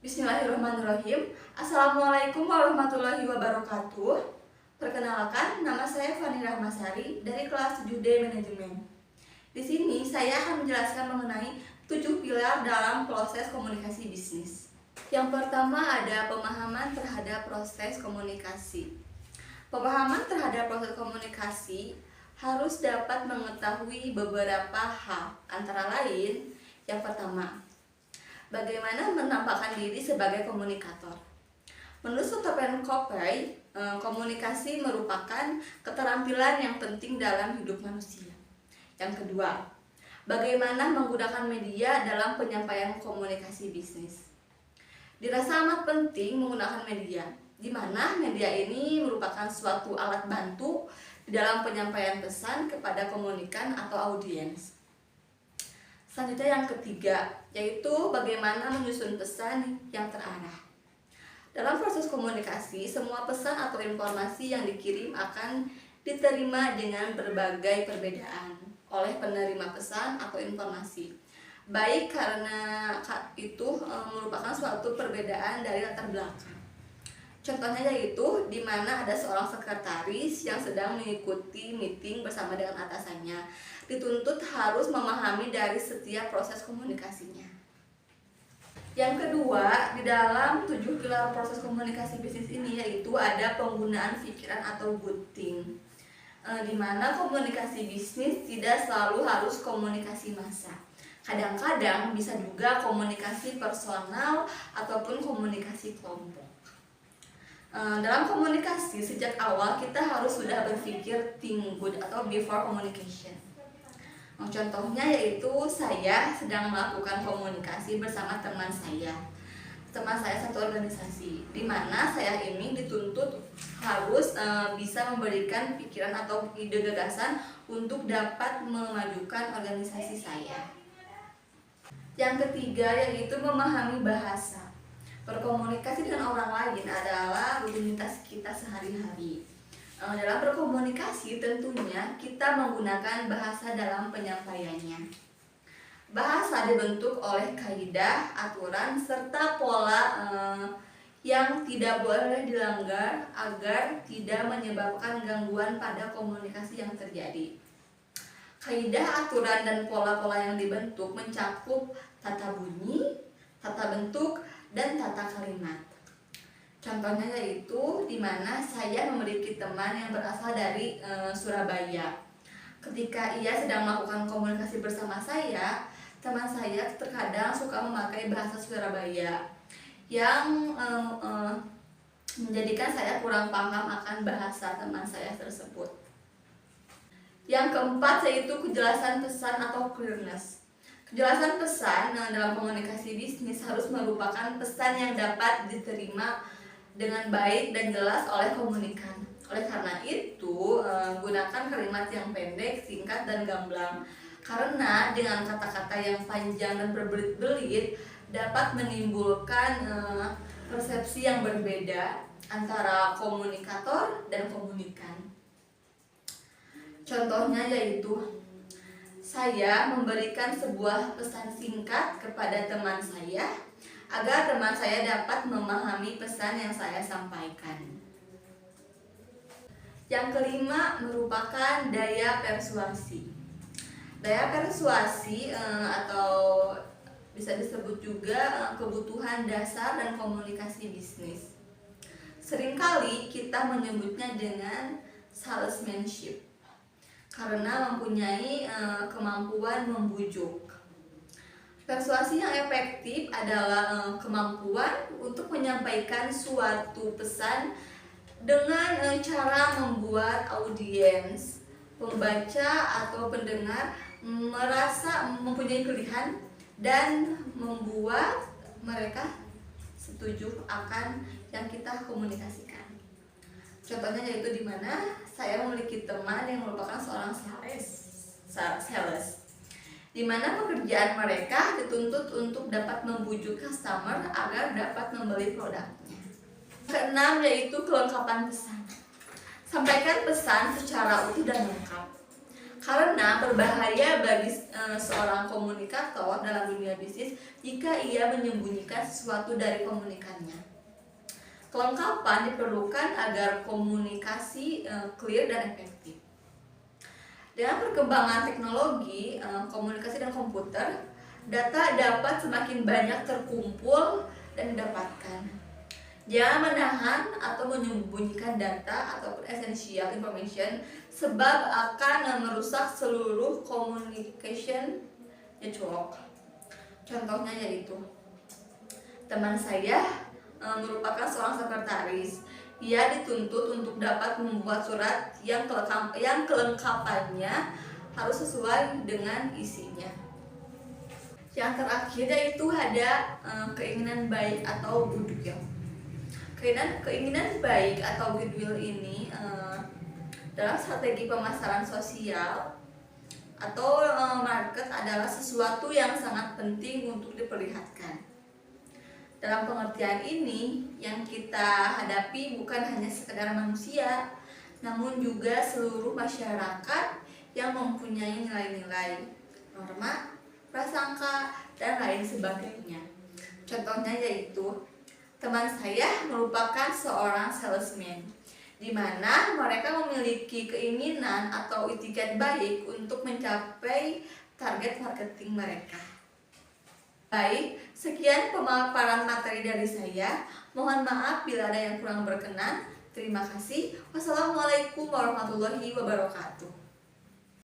Bismillahirrahmanirrahim. Assalamualaikum warahmatullahi wabarakatuh. Perkenalkan, nama saya Fani Rahmasari dari kelas 7D Manajemen. Di sini saya akan menjelaskan mengenai 7 pilar dalam proses komunikasi bisnis. Yang pertama ada pemahaman terhadap proses komunikasi. Pemahaman terhadap proses komunikasi harus dapat mengetahui beberapa hal, antara lain yang pertama, bagaimana menampakkan diri sebagai komunikator. Menurut Sotopen Kopay, komunikasi merupakan keterampilan yang penting dalam hidup manusia. Yang kedua, bagaimana menggunakan media dalam penyampaian komunikasi bisnis. Dirasa amat penting menggunakan media, di mana media ini merupakan suatu alat bantu di dalam penyampaian pesan kepada komunikan atau audiens. Selanjutnya yang ketiga, yaitu bagaimana menyusun pesan yang terarah. Dalam proses komunikasi, semua pesan atau informasi yang dikirim akan diterima dengan berbagai perbedaan oleh penerima pesan atau informasi. Baik karena itu merupakan suatu perbedaan dari latar belakang. Contohnya yaitu di mana ada seorang sekretaris yang sedang mengikuti meeting bersama dengan atasannya, dituntut harus memahami dari setiap proses komunikasinya. Yang kedua, di dalam 7 pilar proses komunikasi bisnis ini yaitu ada penggunaan pikiran atau booting, di mana komunikasi bisnis tidak selalu harus komunikasi massa. Kadang-kadang bisa juga komunikasi personal ataupun komunikasi kelompok. Dalam komunikasi, sejak awal kita harus sudah berpikir think good atau before communication. Contohnya yaitu saya sedang melakukan komunikasi bersama teman saya. Teman saya satu organisasi, di mana saya ini dituntut harus bisa memberikan pikiran atau ide gagasan untuk dapat memajukan organisasi saya. Yang ketiga yaitu memahami bahasa. Berkomunikasi dengan orang lain adalah rutinitas kita sehari-hari. Dalam berkomunikasi tentunya kita menggunakan bahasa dalam penyampaiannya. Bahasa dibentuk oleh kaidah, aturan, serta pola yang tidak boleh dilanggar agar tidak menyebabkan gangguan pada komunikasi yang terjadi. Kaidah, aturan, dan pola-pola yang dibentuk mencakup tata bunyi, tata bentuk, dan tata kalimat. Contohnya yaitu di mana saya memiliki teman yang berasal dari Surabaya. Ketika ia sedang melakukan komunikasi bersama saya, teman saya terkadang suka memakai bahasa Surabaya yang menjadikan saya kurang paham akan bahasa teman saya tersebut. Yang keempat yaitu kejelasan pesan atau clearness. Kejelasan pesan dalam komunikasi bisnis harus merupakan pesan yang dapat diterima dengan baik dan jelas oleh komunikan. Oleh karena itu, gunakan kalimat yang pendek, singkat, dan gamblang. Karena dengan kata-kata yang panjang dan berbelit-belit dapat menimbulkan persepsi yang berbeda antara komunikator dan komunikan. Contohnya yaitu saya memberikan sebuah pesan singkat kepada teman saya agar teman saya dapat memahami pesan yang saya sampaikan. Yang kelima merupakan daya persuasi. Daya persuasi atau bisa disebut juga kebutuhan dasar dan komunikasi bisnis. Seringkali kita menyebutnya dengan salesmanship karena mempunyai kemampuan membujuk. Persuasi yang efektif adalah kemampuan untuk menyampaikan suatu pesan dengan cara membuat audiens, pembaca atau pendengar merasa mempunyai pilihan dan membuat mereka setuju akan yang kita komunikasikan. Contohnya yaitu di mana saya memiliki teman yang merupakan seorang sales, di mana pekerjaan mereka dituntut untuk dapat membujuk customer agar dapat membeli produknya. Keenam yaitu kelengkapan pesan. Sampaikan pesan secara utuh dan lengkap. karena berbahaya bagi seorang komunikator dalam dunia bisnis jika ia menyembunyikan sesuatu dari komunikannya. Kelengkapan diperlukan agar komunikasi clear dan efektif. Dengan perkembangan teknologi, komunikasi dan komputer, data dapat semakin banyak terkumpul dan didapatkan. Jangan menahan atau menyembunyikan data ataupun essential information sebab akan merusak seluruh communication network. Contohnya yaitu teman saya merupakan seorang sekretaris. Ia dituntut untuk dapat membuat surat yang kelengkapannya harus sesuai dengan isinya. Yang terakhir yaitu ada keinginan baik atau goodwill. Keinginan baik atau goodwill ini dalam strategi pemasaran sosial atau market adalah sesuatu yang sangat penting untuk diperlihatkan. Dalam pengertian ini, yang kita hadapi bukan hanya sekedar manusia, namun juga seluruh masyarakat yang mempunyai nilai-nilai, norma, prasangka, dan lain sebagainya. Contohnya yaitu teman saya merupakan seorang salesman, di mana mereka memiliki keinginan atau itikat baik untuk mencapai target marketing mereka. Baik, sekian pemaparan materi dari saya. Mohon maaf bila ada yang kurang berkenan. Terima kasih. Wassalamualaikum warahmatullahi wabarakatuh.